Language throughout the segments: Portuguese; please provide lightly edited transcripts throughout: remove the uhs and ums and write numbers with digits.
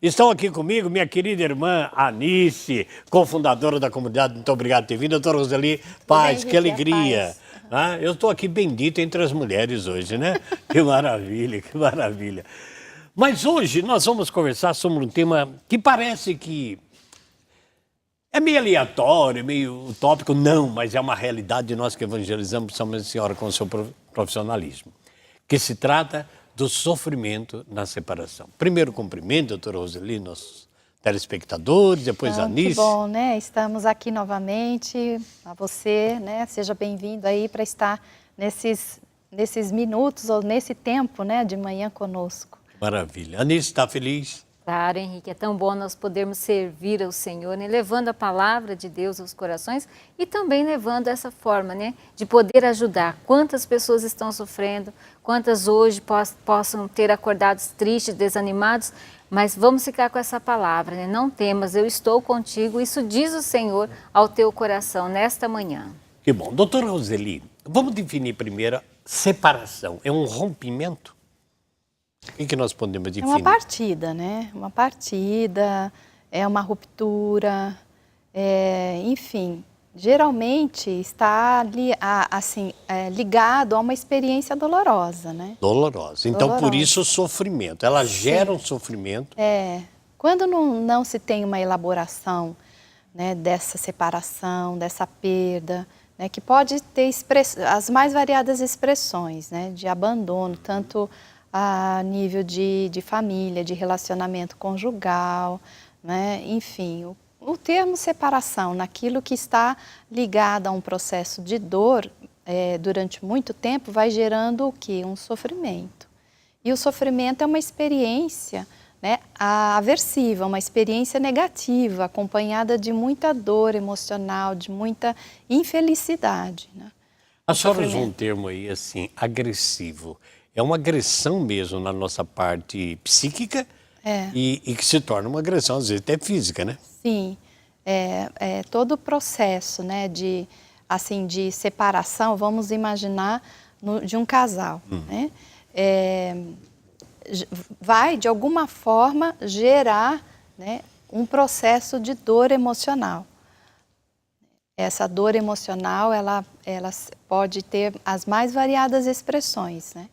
Estão aqui comigo minha querida irmã Anice, cofundadora da comunidade. Muito obrigado por ter vindo. Doutora Roseli, paz, bem, que Henrique, alegria. paz. Eu estou aqui bendito entre as mulheres hoje, né? Que maravilha, que maravilha. Mas hoje nós vamos conversar sobre um tema que parece que é meio aleatório, meio utópico. Não, mas é uma realidade de nós que evangelizamos, principalmente a senhora com o seu profissionalismo. Que se trata do sofrimento na separação. Primeiro cumprimento, doutora Roseli, nossos telespectadores, depois a Anice. Que bom, né? Estamos aqui novamente, a você, né? Seja bem-vindo aí para estar nesses minutos ou nesse tempo, né, de manhã conosco. Maravilha. Anice, está feliz? Claro, Henrique, é tão bom nós podermos servir ao Senhor, né? Levando a palavra de Deus aos corações e também levando essa forma, né, de poder ajudar. Quantas pessoas estão sofrendo, quantas hoje possam ter acordado tristes, desanimados, mas vamos ficar com essa palavra, né? Não temas, eu estou contigo, isso diz o Senhor ao teu coração nesta manhã. Que bom. Doutora Roseli, vamos definir primeiro separação. É um rompimento? O que nós podemos definir? É uma partida, né? Uma partida, é uma ruptura, enfim, geralmente está ligado a uma experiência dolorosa, né? Dolorosa. Então, Dolorosa. por isso o sofrimento. Ela gera um sofrimento. Quando não se tem uma elaboração, né, dessa separação, dessa perda, né, que pode ter as mais variadas expressões, né, de abandono, tanto a nível de família, de relacionamento conjugal, né, enfim, o termo separação, naquilo que está ligado a um processo de dor durante muito tempo, vai gerando o quê? Um sofrimento. E o sofrimento é uma experiência, né, aversiva, uma experiência negativa, acompanhada de muita dor emocional, de muita infelicidade. Né? A senhora usou um termo aí assim, agressivo. É uma agressão mesmo na nossa parte psíquica e que se torna uma agressão, às vezes até física, né? Sim, todo o processo, né, de separação, vamos imaginar, de um casal, né? Vai, de alguma forma, gerar, né, um processo de dor emocional. Essa dor emocional, ela pode ter as mais variadas expressões, né?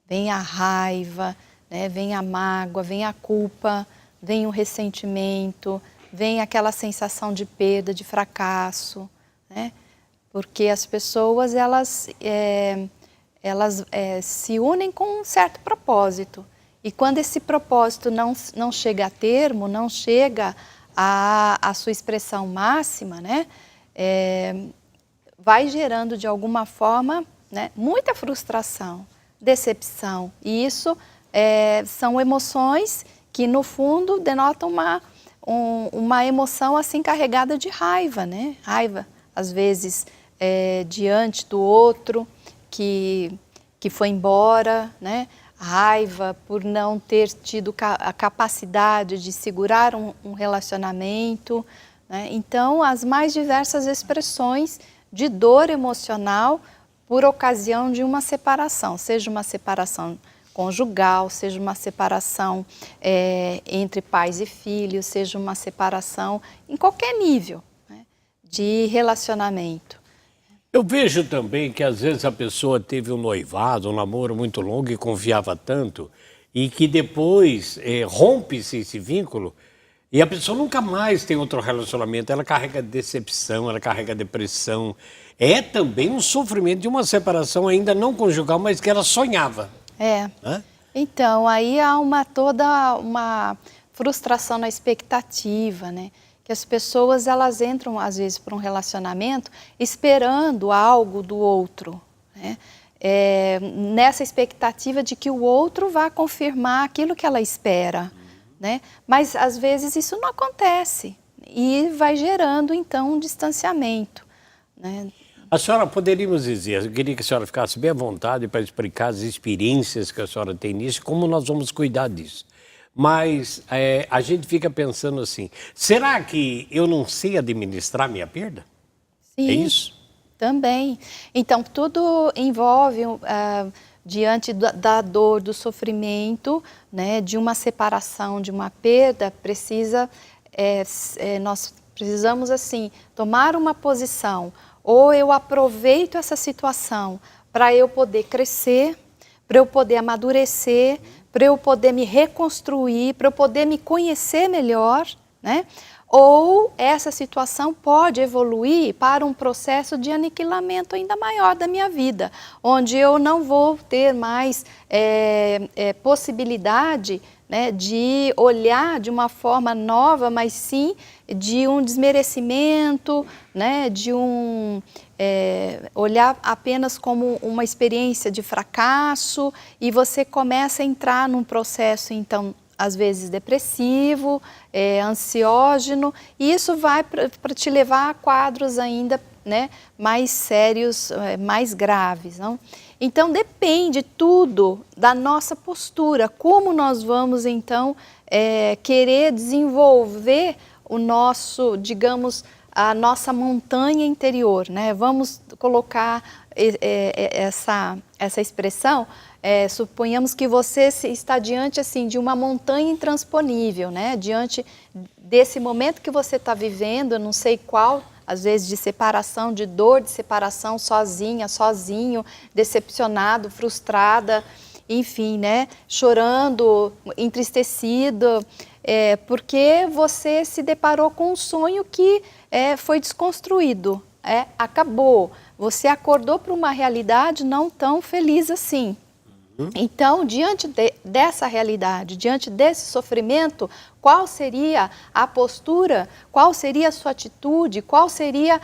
Vem a raiva, né? Vem a mágoa, vem a culpa, vem o ressentimento, vem aquela sensação de perda, de fracasso, né? Porque as pessoas, elas se unem com um certo propósito. E quando esse propósito não chega a termo, não chega à sua expressão máxima, né? Vai gerando de alguma forma, né, muita frustração, decepção. E isso são emoções que, no fundo, denotam uma emoção assim carregada de raiva, né? Raiva, às vezes, diante do outro que foi embora, né? Raiva por não ter tido a capacidade de segurar um relacionamento, né? Então, as mais diversas expressões de dor emocional por ocasião de uma separação, seja uma separação conjugal, seja uma separação entre pais e filhos, seja uma separação em qualquer nível, né, de relacionamento. Eu vejo também que às vezes a pessoa teve um noivado, um namoro muito longo e confiava tanto, e que depois rompe-se esse vínculo e a pessoa nunca mais tem outro relacionamento, ela carrega decepção, ela carrega depressão. É também um sofrimento de uma separação ainda não conjugal, mas que ela sonhava. Né? Então, aí há toda uma frustração na expectativa, né? Que as pessoas, elas entram, às vezes, para um relacionamento esperando algo do outro, né? Nessa expectativa de que o outro vá confirmar aquilo que ela espera, né? Mas, às vezes, isso não acontece e vai gerando, então, um distanciamento, né? A senhora, poderíamos dizer, eu queria que a senhora ficasse bem à vontade para explicar as experiências que a senhora tem nisso, como nós vamos cuidar disso. Mas a gente fica pensando assim, será que eu não sei administrar minha perda? Sim, É isso? Também. Então, tudo envolve, diante da dor, do sofrimento, né, de uma separação, de uma perda, nós precisamos, assim, tomar uma posição. Ou eu aproveito essa situação para eu poder crescer, para eu poder amadurecer, para eu poder me reconstruir, para eu poder me conhecer melhor, né? Ou essa situação pode evoluir para um processo de aniquilamento ainda maior da minha vida, onde eu não vou ter mais possibilidade, né, de olhar de uma forma nova, mas sim de um desmerecimento, né, de olhar apenas como uma experiência de fracasso, e você começa a entrar num processo, então, às vezes depressivo, ansiógeno, e isso vai para te levar a quadros ainda, né, mais sérios, mais graves, não? Então depende tudo da nossa postura, como nós vamos então querer desenvolver o nosso, digamos, a nossa montanha interior, né? Vamos colocar essa expressão. Suponhamos que você está diante, assim, de uma montanha intransponível, né? Diante desse momento que você está vivendo, eu não sei qual, às vezes de separação, de dor de separação, sozinha, sozinho, decepcionado, frustrada, enfim, né? Chorando, entristecido, porque você se deparou com um sonho que foi desconstruído, acabou. Você acordou para uma realidade não tão feliz assim. Então, diante dessa realidade, diante desse sofrimento, qual seria a postura, qual seria a sua atitude, qual seria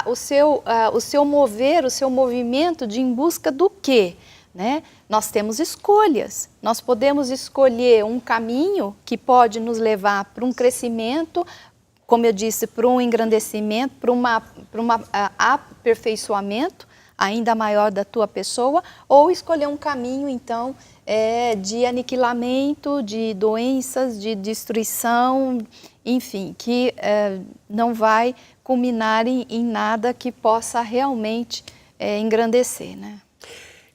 o seu mover, o seu movimento de em busca do quê? Né? Nós temos escolhas, nós podemos escolher um caminho que pode nos levar para um crescimento, como eu disse, para um engrandecimento, para um aperfeiçoamento ainda maior da tua pessoa, ou escolher um caminho, então, de aniquilamento, de doenças, de destruição, enfim, que não vai culminar em nada que possa realmente engrandecer, né?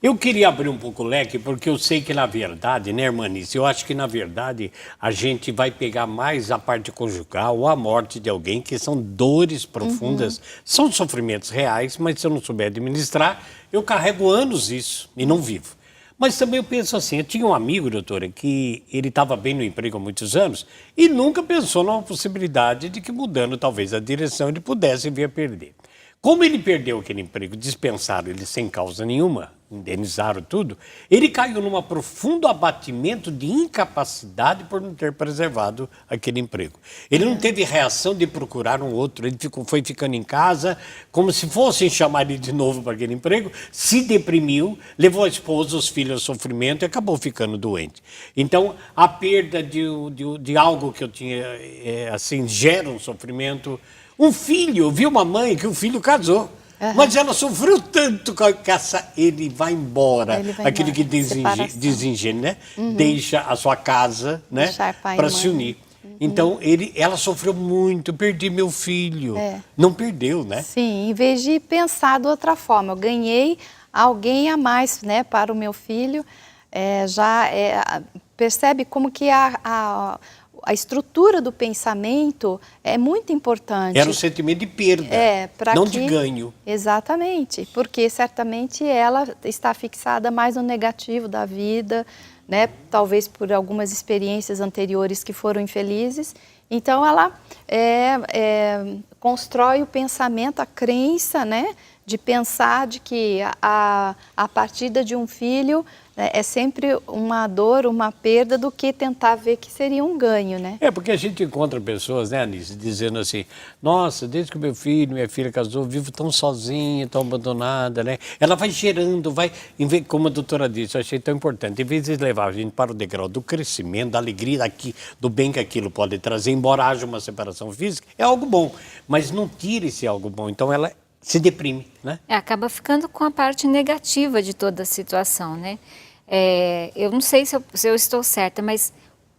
Eu queria abrir um pouco o leque, porque eu sei que, na verdade, né, Irmanice, eu acho que, na verdade, a gente vai pegar mais a parte conjugal ou a morte de alguém, que são dores profundas, são sofrimentos reais, mas se eu não souber administrar, eu carrego anos isso e não vivo. Mas também eu penso assim, eu tinha um amigo, doutora, que ele estava bem no emprego há muitos anos e nunca pensou numa possibilidade de que, mudando talvez a direção, ele pudesse vir a perder. Como ele perdeu aquele emprego, dispensaram ele sem causa nenhuma, indenizaram tudo, ele caiu num profundo abatimento de incapacidade por não ter preservado aquele emprego. Ele não teve reação de procurar um outro, ele foi ficando em casa, como se fossem chamar ele de novo para aquele emprego, se deprimiu, levou a esposa, os filhos ao sofrimento e acabou ficando doente. Então, a perda de algo que eu tinha, assim, gera um sofrimento. Um filho, viu uma mãe que o filho casou, mas ela sofreu tanto que ele vai embora. Aquele que desingênio, né? Deixa a sua casa, né? Para se unir. Então, ela sofreu muito, perdi meu filho. Não perdeu, né? Sim, em vez de pensar de outra forma, eu ganhei alguém a mais, né, para o meu filho. Percebe como que a estrutura do pensamento é muito importante. Era um sentimento de perda, não de ganho. Exatamente, porque certamente ela está fixada mais no negativo da vida, né? Talvez por algumas experiências anteriores que foram infelizes. Então ela constrói o pensamento, a crença, né? De pensar de que a partida de um filho é sempre uma dor, uma perda, do que tentar ver que seria um ganho, né? Porque a gente encontra pessoas, né, Anice, dizendo assim, nossa, desde que meu filho, minha filha casou, vivo tão sozinha, tão abandonada, né? Ela vai gerando, como a doutora disse, eu achei tão importante, em vez de levar a gente para o degrau do crescimento, da alegria, do bem que aquilo pode trazer, embora haja uma separação física, é algo bom, mas não tira esse algo bom, então ela se deprime, né? Acaba ficando com a parte negativa de toda a situação, né? Eu não sei se eu estou certa, mas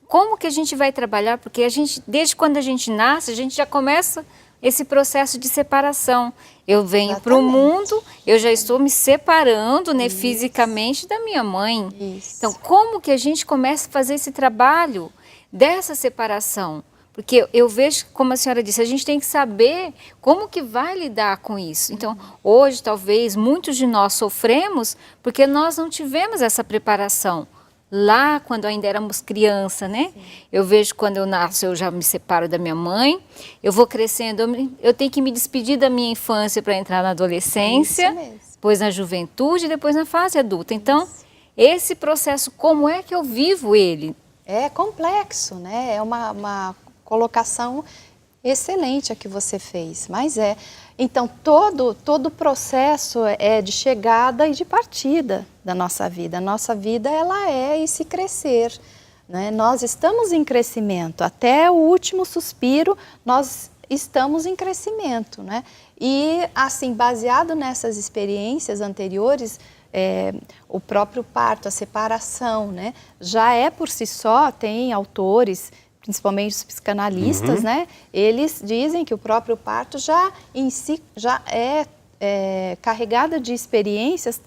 como que a gente vai trabalhar? Porque desde quando a gente nasce, a gente já começa esse processo de separação. Eu venho para o Exatamente. mundo, eu já estou me separando, né, fisicamente da minha mãe. Isso. Então, como que a gente começa a fazer esse trabalho dessa separação? Porque eu vejo, como a senhora disse, a gente tem que saber como que vai lidar com isso. Então, hoje, talvez, muitos de nós sofremos porque nós não tivemos essa preparação. Lá, quando ainda éramos criança, né? Sim. Eu vejo quando eu nasço, eu já me separo da minha mãe, eu vou crescendo, eu tenho que me despedir da minha infância para entrar na adolescência, depois na juventude, depois na fase adulta. Então, esse processo, como é que eu vivo ele? É complexo, né? É uma colocação excelente a que você fez, mas é. Então, todo o processo é de chegada e de partida da nossa vida. A nossa vida, ela é esse crescer, né? Nós estamos em crescimento, até o último suspiro, nós estamos em crescimento, né? E, assim, baseado nessas experiências anteriores, o próprio parto, a separação, né? Já é por si só, tem autores, principalmente os psicanalistas, né? Eles dizem que o próprio parto já em si já é carregado de experiências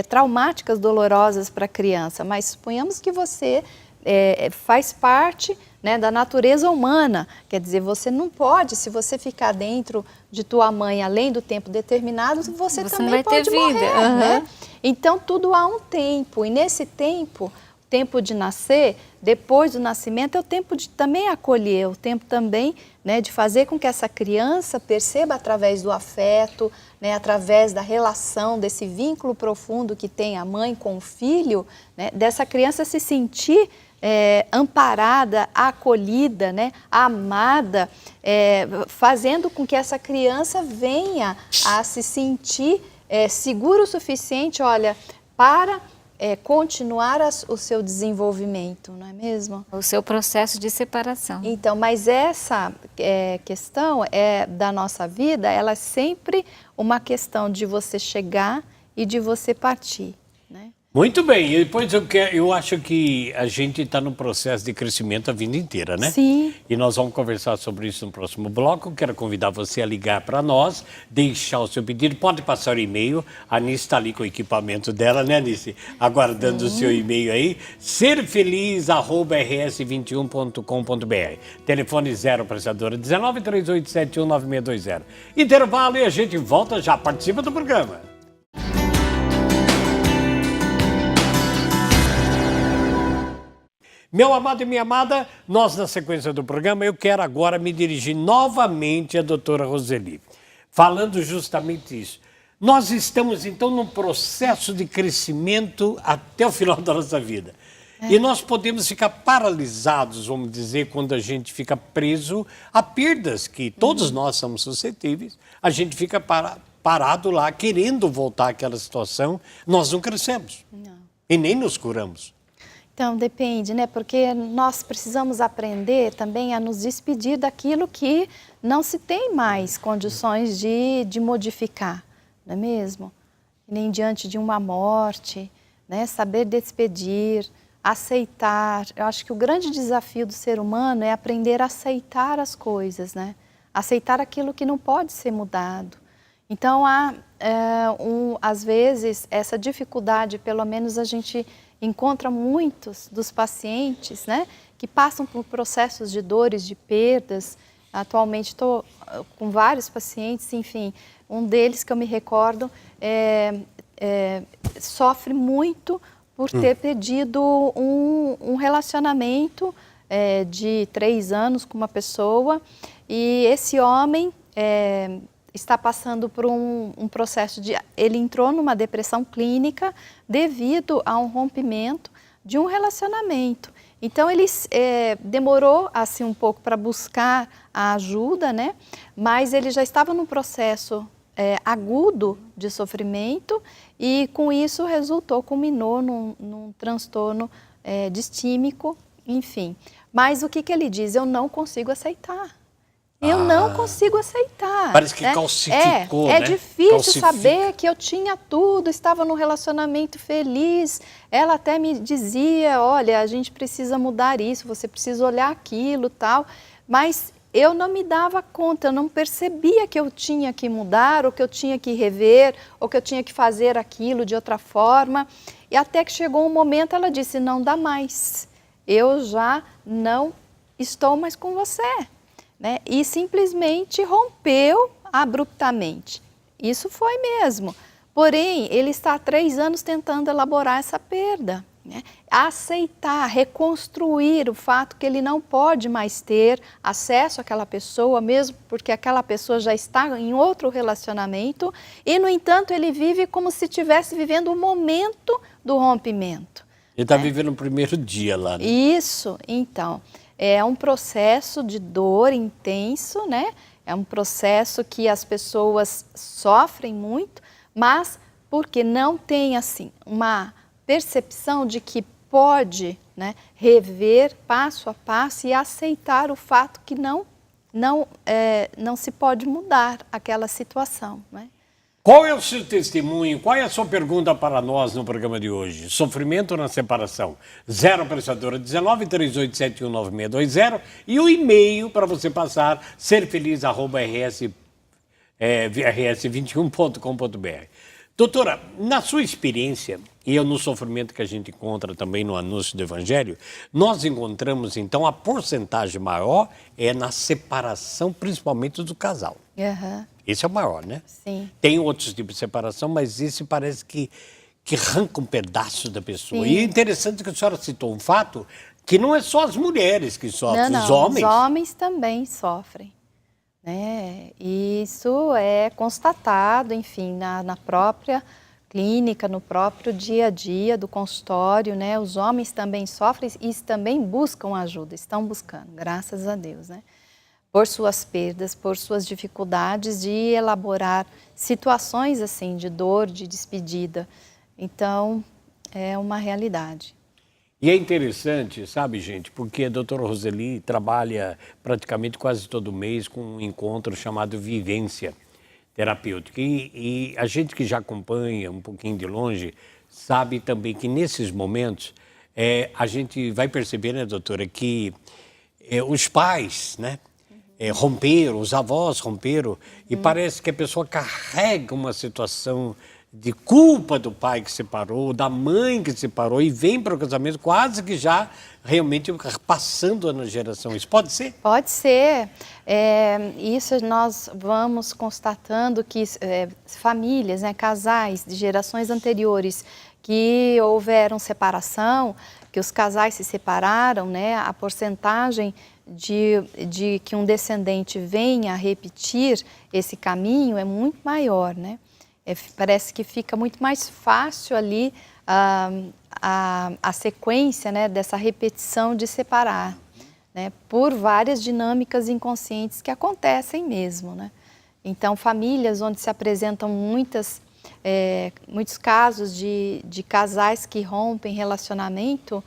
traumáticas, dolorosas para a criança. Mas suponhamos que você faz parte, né, da natureza humana. Quer dizer, você não pode, se você ficar dentro de tua mãe além do tempo determinado, você também vai pode ter morrer, vida. né? Então, tudo há um tempo. E nesse tempo de nascer, depois do nascimento, é o tempo de também acolher, o tempo também, né, de fazer com que essa criança perceba através do afeto, né, através da relação, desse vínculo profundo que tem a mãe com o filho, né, dessa criança se sentir amparada, acolhida, né, amada, fazendo com que essa criança venha a se sentir segura o suficiente, olha, para continuar o seu desenvolvimento, não é mesmo? O seu processo de separação. Então, mas essa questão da nossa vida, ela é sempre uma questão de você chegar e de você partir, né? Muito bem, e depois eu acho que a gente está no processo de crescimento a vida inteira, né? Sim. E nós vamos conversar sobre isso no próximo bloco. Quero convidar você a ligar para nós, deixar o seu pedido, pode passar o e-mail. A Anice está ali com o equipamento dela, né, Anice? Aguardando o seu e-mail aí, serfeliz@rs21.com.br. Telefone 0 operadora 19 3871 9620. Intervalo e a gente volta já, participa do programa. Meu amado e minha amada, nós na sequência do programa, eu quero agora me dirigir novamente à doutora Roseli, falando justamente isso. Nós estamos então num processo de crescimento até o final da nossa vida. E nós podemos ficar paralisados, vamos dizer, quando a gente fica preso a perdas, que todos nós somos suscetíveis, a gente fica parado lá, querendo voltar àquela situação, nós não crescemos. Não. E nem nos curamos. Então, depende, né? Porque nós precisamos aprender também a nos despedir daquilo que não se tem mais condições de modificar, não é mesmo? Nem diante de uma morte, né? Saber despedir, aceitar. Eu acho que o grande desafio do ser humano é aprender a aceitar as coisas, né? Aceitar aquilo que não pode ser mudado. Então, às vezes, essa dificuldade, pelo menos a gente encontra muitos dos pacientes, né, que passam por processos de dores, de perdas. Atualmente estou com vários pacientes, enfim, um deles que eu me recordo sofre muito por ter perdido um relacionamento de 3 anos com uma pessoa, e esse homem está passando por um processo ele entrou numa depressão clínica devido a um rompimento de um relacionamento. Então, ele demorou assim um pouco para buscar a ajuda, né? Mas ele já estava num processo agudo de sofrimento, e com isso culminou num transtorno distímico, enfim. Mas o que ele diz? Eu não consigo aceitar. Eu não consigo aceitar. Parece que calcificou, né? É difícil saber que eu tinha tudo, estava num relacionamento feliz. Ela até me dizia, olha, a gente precisa mudar isso, você precisa olhar aquilo, tal. Mas eu não me dava conta, eu não percebia que eu tinha que mudar, ou que eu tinha que rever, ou que eu tinha que fazer aquilo de outra forma. E até que chegou um momento, ela disse, não dá mais, eu já não estou mais com você, né? E simplesmente rompeu abruptamente. Isso foi mesmo. Porém, ele está há 3 anos tentando elaborar essa perda, né? Aceitar, reconstruir o fato que ele não pode mais ter acesso àquela pessoa, mesmo porque aquela pessoa já está em outro relacionamento, e, no entanto, ele vive como se estivesse vivendo o momento do rompimento. Ele está vivendo o primeiro dia lá, né? Isso, então, é um processo de dor intenso, né? É um processo que as pessoas sofrem muito, mas porque não tem, assim, uma percepção de que pode, né, rever passo a passo e aceitar o fato que não se pode mudar aquela situação, né? Qual é o seu testemunho? Qual é a sua pergunta para nós no programa de hoje? Sofrimento na separação. 0 operadora 19 3871 9620 e o e-mail para você passar serfeliz@rs21.com.br. Doutora, na sua experiência e no sofrimento que a gente encontra também no anúncio do Evangelho, nós encontramos então a porcentagem maior é na separação, principalmente do casal. Uhum. Esse é o maior, né? Sim. Tem outros tipos de separação, mas esse parece que arranca um pedaço da pessoa. Sim. E é interessante que a senhora citou um fato que não é só as mulheres que sofrem, Não, os homens. Os homens também sofrem, né? E isso é constatado, enfim, na própria clínica, no próprio dia a dia do consultório, né? Os homens também sofrem e também buscam ajuda, estão buscando, graças a Deus, né? Por suas perdas, por suas dificuldades de elaborar situações assim, de dor, de despedida. Então, é uma realidade. E é interessante, sabe, gente, porque a doutora Roseli trabalha praticamente quase todo mês com um encontro chamado Vivência Terapêutica. E a gente que já acompanha um pouquinho de longe sabe também que nesses momentos a gente vai perceber, né, doutora, que os pais, né, romperam, os avós romperam, e parece que a pessoa carrega uma situação de culpa do pai que separou, da mãe que separou, e vem para o casamento quase que já realmente passando na geração. Isso pode ser? Pode ser. Isso nós vamos constatando que famílias, né, casais de gerações anteriores que houveram separação, que os casais se separaram, né, a porcentagem de que um descendente venha a repetir esse caminho é muito maior, né? Parece que fica muito mais fácil ali a sequência, né, dessa repetição de separar, né, por várias dinâmicas inconscientes que acontecem mesmo, né? Então, famílias onde se apresentam muitos casos de casais que rompem relacionamento,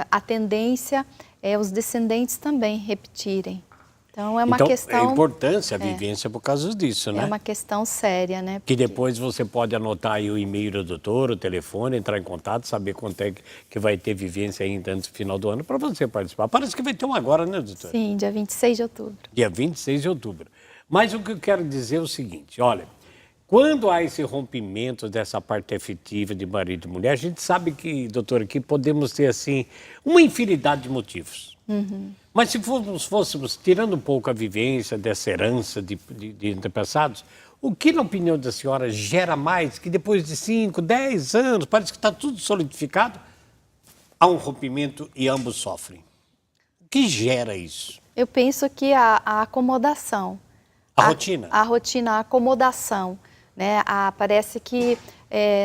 a tendência é os descendentes também repetirem. Então, é uma questão... Então, a importância, a vivência por causa disso, né? É uma questão séria, né? Que depois você pode anotar aí o e-mail do doutor, o telefone, entrar em contato, saber quanto é que vai ter vivência ainda antes do final do ano para você participar. Parece que vai ter um agora, né, doutor? Sim, dia 26 de outubro. Dia 26 de outubro. Mas o que eu quero dizer é o seguinte, olha, quando há esse rompimento dessa parte afetiva de marido e mulher, a gente sabe que, doutora, que podemos ter, assim, uma infinidade de motivos. Uhum. Mas se fôssemos tirando um pouco a vivência dessa herança de antepassados, o que, na opinião da senhora, gera mais que depois de 5, 10 anos, parece que está tudo solidificado, há um rompimento e ambos sofrem? O que gera isso? Eu penso que a acomodação. A rotina? A rotina, a acomodação, né? Parece que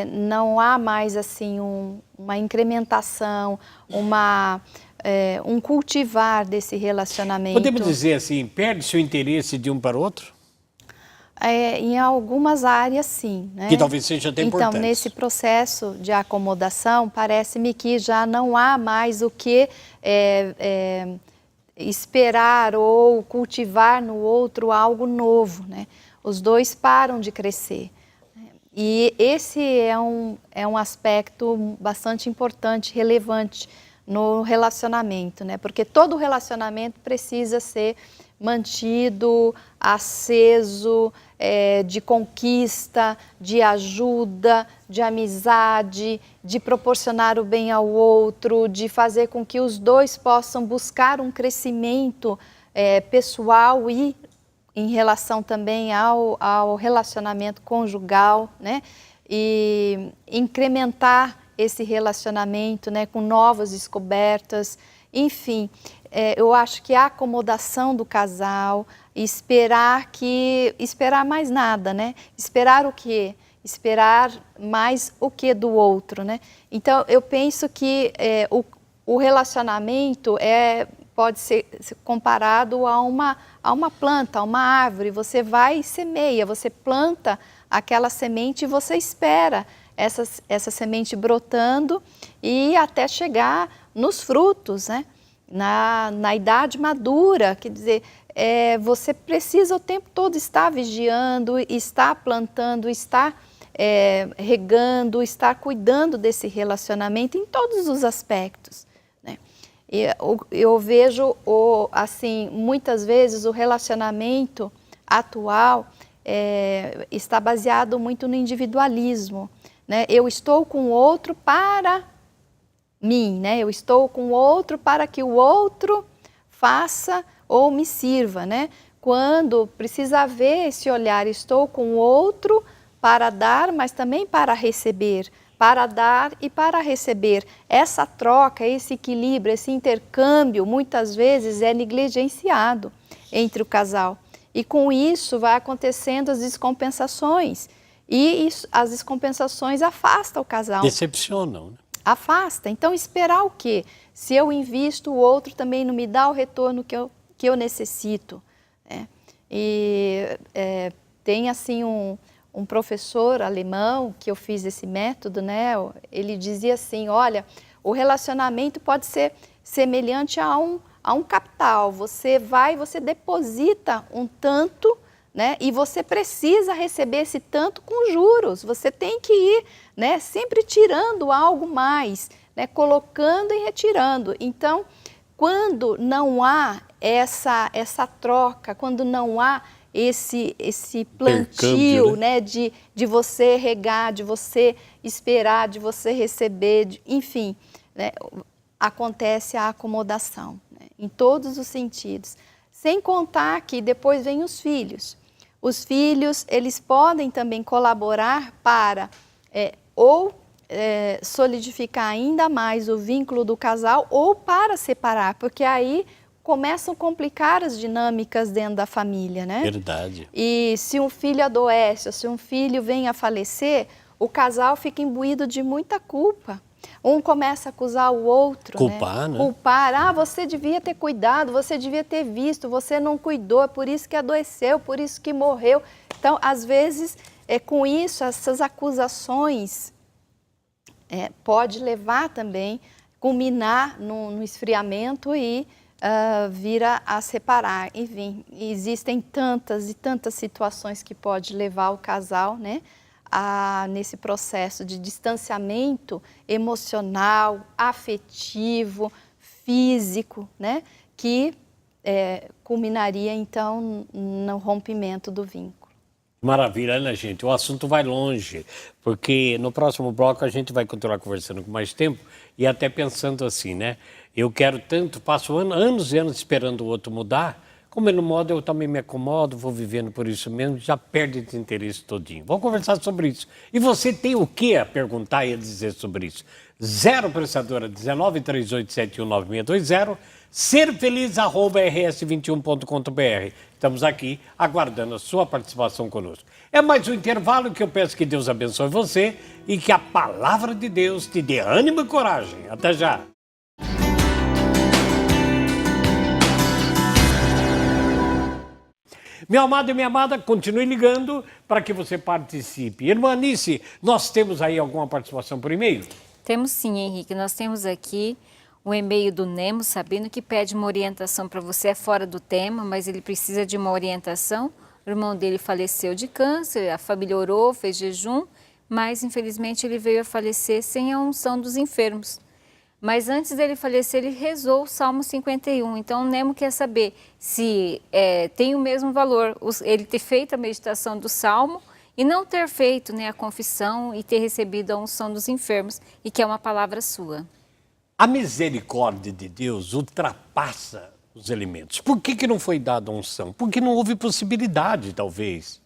não há mais assim uma incrementação, um cultivar desse relacionamento. Podemos dizer assim, perde-se o interesse de um para o outro? Em algumas áreas, sim, né? Que talvez seja até importante. Então, nesse processo de acomodação, parece-me que já não há mais o que esperar ou cultivar no outro algo novo, né? Os dois param de crescer. E esse é um aspecto bastante importante, relevante no relacionamento, né? Porque todo relacionamento precisa ser mantido, aceso, de conquista, de ajuda, de amizade, de proporcionar o bem ao outro, de fazer com que os dois possam buscar um crescimento pessoal e em relação também ao relacionamento conjugal, né? E incrementar esse relacionamento, né, com novas descobertas, enfim, eu acho que a acomodação do casal, esperar mais nada, né? Esperar o quê? Esperar mais o que do outro, né? Então, eu penso que o relacionamento pode ser comparado a uma planta, a uma árvore. Você vai e semeia, você planta aquela semente e você espera essa semente brotando e até chegar nos frutos, né? Na idade madura, quer dizer, você precisa o tempo todo estar vigiando, estar plantando, estar regando, estar cuidando desse relacionamento em todos os aspectos, né? Eu vejo, assim, muitas vezes o relacionamento atual está baseado muito no individualismo, né? Eu estou com o outro para mim, né? Eu estou com o outro para que o outro faça ou me sirva, né? Quando precisa haver esse olhar, estou com o outro para dar, mas também para receber, para dar e para receber. Essa troca, esse equilíbrio, esse intercâmbio, muitas vezes é negligenciado entre o casal. E com isso vai acontecendo as descompensações. E as descompensações afastam o casal. Decepcionam, né? Afasta. Então, esperar o quê? Se eu invisto, o outro também não me dá o retorno que eu necessito, né? E tem, assim, um professor alemão que eu fiz esse método, né? Ele dizia assim, olha, o relacionamento pode ser semelhante a um capital. Você deposita um tanto, né? E você precisa receber esse tanto com juros. Você tem que ir, né, sempre tirando algo mais, né, colocando e retirando. Então, quando não há essa troca, quando não há esse plantio, né, de você regar, de você esperar, de você receber, enfim, né, acontece a acomodação, né, em todos os sentidos. Sem contar que depois vem os filhos. Os filhos, eles podem também colaborar para solidificar ainda mais o vínculo do casal ou para separar, porque aí começam a complicar as dinâmicas dentro da família, né? Verdade. E se um filho adoece ou se um filho vem a falecer, o casal fica imbuído de muita culpa. Um começa a acusar o outro, culpar, né? Culpar, você devia ter cuidado, você devia ter visto, você não cuidou, é por isso que adoeceu, por isso que morreu. Então, às vezes, com isso, essas acusações pode levar também, culminar no esfriamento e vir a separar. Enfim, existem tantas e tantas situações que pode levar o casal, né, nesse processo de distanciamento emocional, afetivo, físico, né, que culminaria, então, no rompimento do vínculo. Maravilha, né, gente? O assunto vai longe, porque no próximo bloco a gente vai continuar conversando com mais tempo e até pensando assim, né? Eu quero tanto, passo anos e anos esperando o outro mudar, como ele não muda, eu também me acomodo, vou vivendo por isso mesmo, já perde esse interesse todinho. Vamos conversar sobre isso. E você tem o que a perguntar e a dizer sobre isso? 0 Prestadora 1938719620, serfeliz@rs21.com.br. Estamos aqui aguardando a sua participação conosco. É mais um intervalo que eu peço que Deus abençoe você e que a palavra de Deus te dê ânimo e coragem. Até já! Meu amado e minha amada, continue ligando para que você participe. Irmã Anice, nós temos aí alguma participação por e-mail? Temos sim, Henrique. Nós temos aqui um e-mail do Nemo, sabendo que pede uma orientação para você, é fora do tema, mas ele precisa de uma orientação. O irmão dele faleceu de câncer, a família orou, fez jejum, mas infelizmente ele veio a falecer sem a unção dos enfermos. mas antes dele falecer, ele rezou o Salmo 51. Então, o Nemo quer saber se tem o mesmo valor ele ter feito a meditação do Salmo e não ter feito, né, a confissão e ter recebido a unção dos enfermos, e que é uma palavra sua. A misericórdia de Deus ultrapassa os elementos. Por que não foi dada a unção? Porque não houve possibilidade, talvez.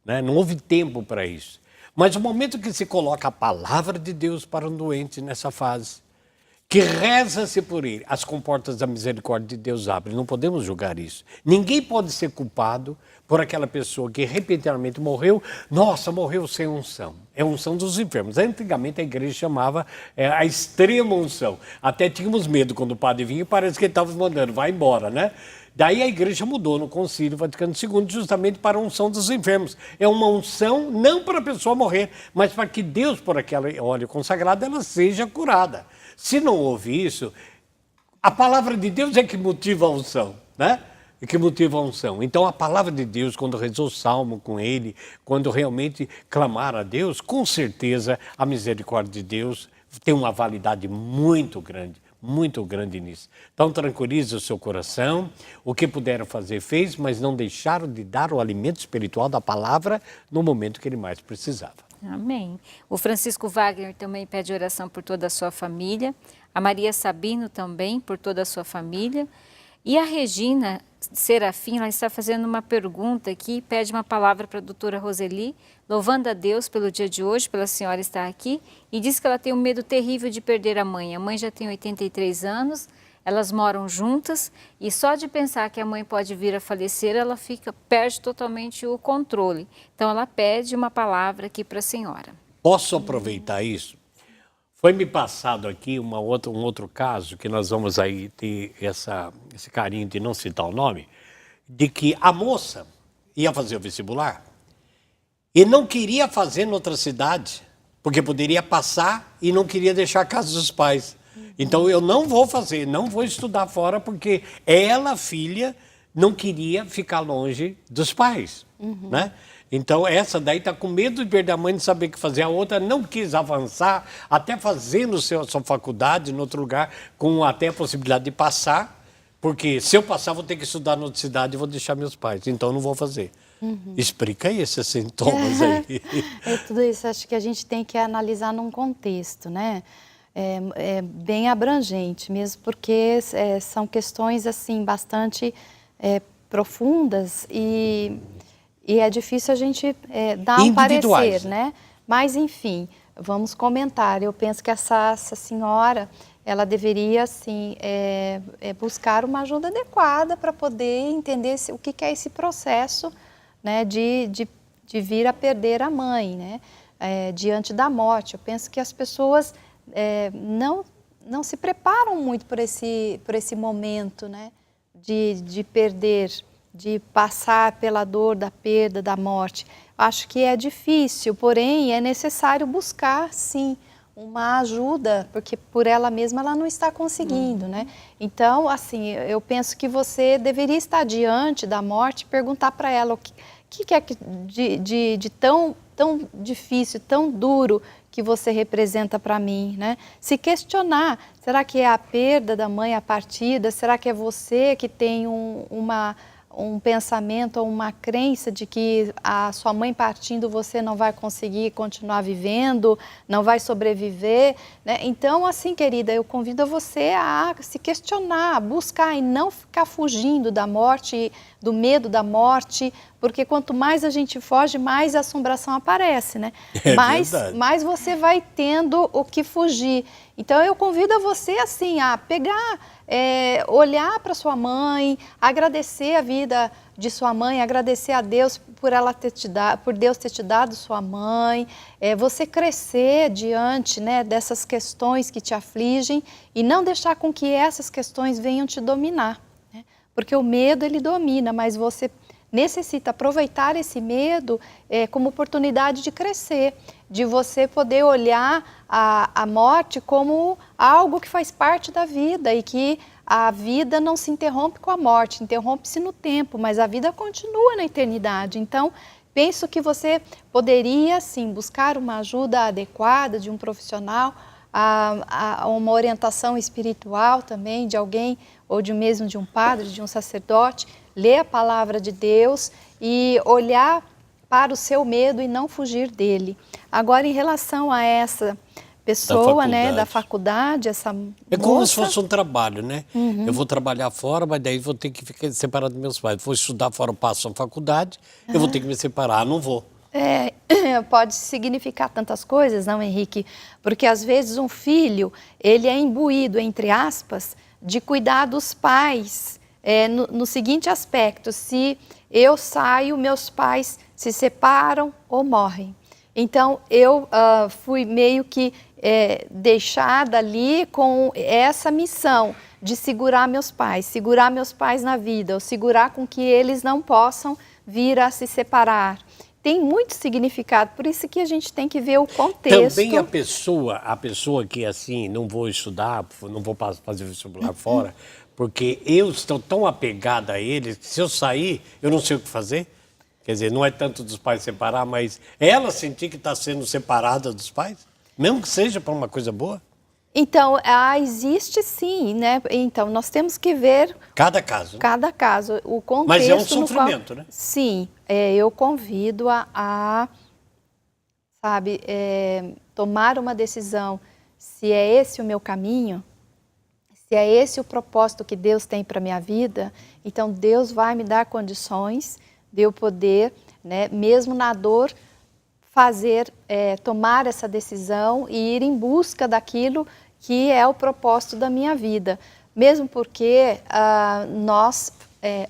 Né? Não houve tempo para isso. Mas o momento que se coloca a palavra de Deus para um doente nessa fase, que reza-se por ele, as comportas da misericórdia de Deus abrem. Não podemos julgar isso. Ninguém pode ser culpado por aquela pessoa que repentinamente morreu. Nossa, morreu sem unção. É a unção dos enfermos. Antigamente a igreja chamava a extrema unção. Até tínhamos medo quando o padre vinha e parece que ele estava mandando, vai embora, né? Daí a igreja mudou no Concílio Vaticano II justamente para a unção dos enfermos. É uma unção não para a pessoa morrer, mas para que Deus, por aquele óleo consagrado, ela seja curada. Se não houve isso, a palavra de Deus é que motiva a unção, né? É que motiva a unção. Então, a palavra de Deus, quando rezou o salmo com ele, quando realmente clamar a Deus, com certeza a misericórdia de Deus tem uma validade muito grande nisso. Então, tranquilize o seu coração, o que puderam fazer, fez, mas não deixaram de dar o alimento espiritual da palavra no momento que ele mais precisava. Amém. O Francisco Wagner também pede oração por toda a sua família. A Maria Sabino também, por toda a sua família. E a Regina Serafim, ela está fazendo uma pergunta aqui, pede uma palavra para a doutora Roseli, louvando a Deus pelo dia de hoje, pela senhora estar aqui, e diz que ela tem um medo terrível de perder a mãe. A mãe já tem 83 anos, elas moram juntas, e só de pensar que a mãe pode vir a falecer, ela perde totalmente o controle. Então ela pede uma palavra aqui para a senhora. Posso aproveitar isso? Foi me passado aqui um outro caso, que nós vamos aí ter esse carinho de não citar o nome, de que a moça ia fazer o vestibular e não queria fazer em outra cidade, porque poderia passar e não queria deixar a casa dos pais. Então eu não vou fazer, não vou estudar fora, porque ela, filha, não queria ficar longe dos pais, né? Então essa daí está com medo de perder a mãe, de saber o que fazer. A outra não quis avançar, até fazendo a sua faculdade em outro lugar, com até a possibilidade de passar, porque se eu passar vou ter que estudar em outra cidade e vou deixar meus pais, então não vou fazer. Explica aí esses sintomas aí. Tudo isso acho que a gente tem que analisar num contexto, né? É bem abrangente, mesmo porque são questões assim bastante profundas e é difícil a gente dar um parecer, né? Mas enfim, vamos comentar. Eu penso que essa senhora, ela deveria assim buscar uma ajuda adequada para poder entender o que é esse processo, né, de vir a perder a mãe, né? Diante da morte. Eu penso que as pessoas não se preparam muito por esse momento, né, de perder, de passar pela dor da perda, da morte. Acho que é difícil, porém é necessário buscar, sim, uma ajuda, porque por ela mesma ela não está conseguindo, né? Então, assim, eu penso que você deveria estar diante da morte e perguntar para ela o que é de tão difícil, tão duro que você representa para mim, né? Se questionar, será que é a perda da mãe, a partida? Será que é você que tem um pensamento ou uma crença de que a sua mãe partindo você não vai conseguir continuar vivendo, não vai sobreviver, né? Então, assim, querida, eu convido você a se questionar, a buscar e não ficar fugindo da morte, do medo da morte, porque quanto mais a gente foge, mais a assombração aparece, né? Mais você vai tendo o que fugir. Então, eu convido a você, assim, a pegar, olhar para sua mãe, agradecer a vida de sua mãe, agradecer a Deus por Deus ter te dado sua mãe, você crescer diante, né, dessas questões que te afligem e não deixar com que essas questões venham te dominar, né? Porque o medo, ele domina, mas você necessita aproveitar esse medo como oportunidade de crescer, de você poder olhar a morte como algo que faz parte da vida e que a vida não se interrompe com a morte, interrompe-se no tempo, mas a vida continua na eternidade. Então, penso que você poderia, sim, buscar uma ajuda adequada de um profissional a uma orientação espiritual também de alguém, ou mesmo de um padre, de um sacerdote, ler a palavra de Deus e olhar para o seu medo e não fugir dele. Agora, em relação a essa pessoa, né, da faculdade, essa moça... É como se fosse um trabalho, né? Eu vou trabalhar fora, mas daí vou ter que ficar separado dos meus pais. Vou estudar fora, passo na faculdade, eu vou ter que me separar, não vou. Pode significar tantas coisas, não, Henrique? Porque às vezes um filho, ele é imbuído, entre aspas, de cuidar dos pais, no seguinte aspecto: se eu saio, meus pais se separam ou morrem. Então, eu fui meio que deixada ali com essa missão de segurar meus pais na vida, ou segurar com que eles não possam vir a se separar. Tem muito significado, por isso que a gente tem que ver o contexto. Também a pessoa que assim, não vou estudar, não vou fazer vestibular fora, porque eu estou tão apegada a eles, que se eu sair, eu não sei o que fazer. Quer dizer, não é tanto dos pais separar, mas ela sentir que está sendo separada dos pais, mesmo que seja para uma coisa boa. Então, existe sim, né? Então, nós temos que ver... Cada caso. Cada caso, o contexto... Mas é um sofrimento, né? Sim, eu convido sabe, tomar uma decisão. Se é esse o meu caminho, se é esse o propósito que Deus tem para a minha vida, então Deus vai me dar condições de eu poder, né, mesmo na dor, tomar essa decisão e ir em busca daquilo que é o propósito da minha vida. Mesmo porque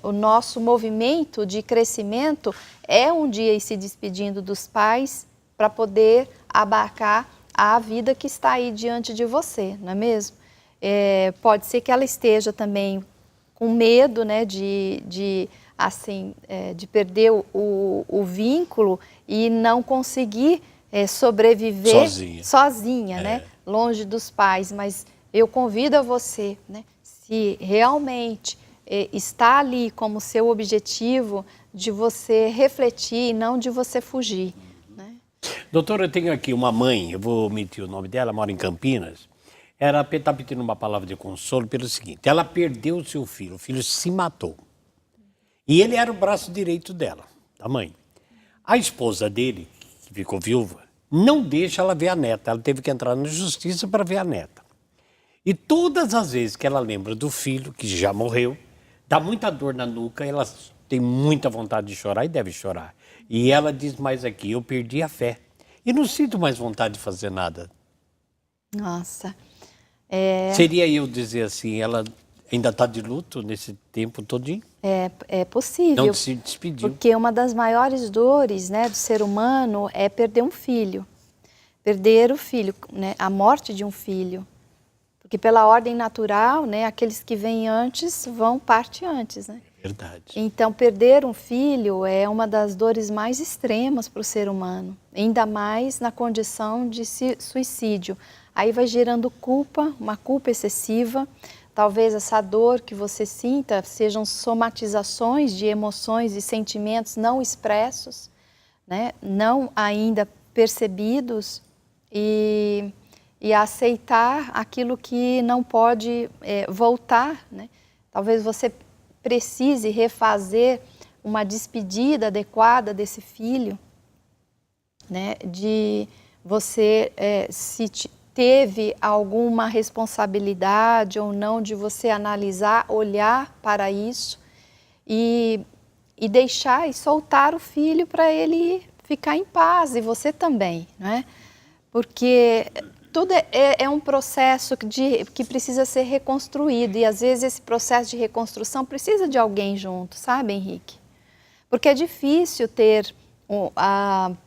o nosso movimento de crescimento é um dia ir se despedindo dos pais para poder abarcar a vida que está aí diante de você, não é mesmo? Pode ser que ela esteja também com medo, né, de perder o vínculo e não conseguir sobreviver sozinha, né? Longe dos pais. Mas eu convido a você, né, se realmente está ali como seu objetivo, de você refletir e não de você fugir, né? Doutora, eu tenho aqui uma mãe, eu vou omitir o nome dela, mora em Campinas. Ela está pedindo uma palavra de consolo pelo seguinte: ela perdeu o seu filho, o filho se matou. E ele era o braço direito dela, da mãe. A esposa dele, que ficou viúva, não deixa ela ver a neta. Ela teve que entrar na justiça para ver a neta. E todas as vezes que ela lembra do filho, que já morreu, dá muita dor na nuca, ela tem muita vontade de chorar e deve chorar. E ela diz mais aqui: eu perdi a fé. E não sinto mais vontade de fazer nada. Nossa. Seria eu dizer assim, ela ainda está de luto nesse tempo todinho? É possível. Não se despediu. Porque uma das maiores dores, né, do ser humano é perder um filho. Perder o filho, né, a morte de um filho. Porque pela ordem natural, né, aqueles que vêm antes parte antes, né? Verdade. Então, perder um filho é uma das dores mais extremas para o ser humano. Ainda mais na condição de suicídio. Aí vai gerando culpa, uma culpa excessiva. Talvez essa dor que você sinta sejam somatizações de emoções e sentimentos não expressos, né? Não ainda percebidos, e aceitar aquilo que não pode voltar, né? Talvez você precise refazer uma despedida adequada desse filho, né? De você se teve alguma responsabilidade ou não, de você analisar, olhar para isso e deixar e soltar o filho para ele ficar em paz, e você também, né? Porque tudo é um processo que precisa ser reconstruído, e às vezes esse processo de reconstrução precisa de alguém junto, sabe, Henrique? Porque é difícil ter,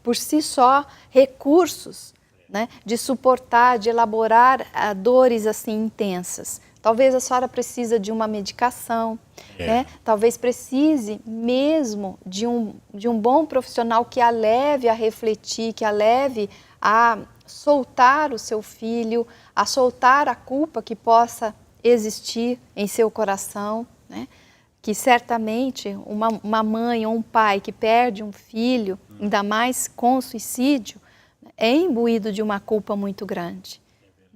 por si só, recursos, né, de suportar, de elaborar dores assim intensas. Talvez a senhora precisa de uma medicação, né? Talvez precise mesmo de um bom profissional que a leve a refletir, que a leve a soltar o seu filho, a soltar a culpa que possa existir em seu coração, né? Que certamente uma mãe ou um pai que perde um filho, ainda mais com suicídio, é imbuído de uma culpa muito grande,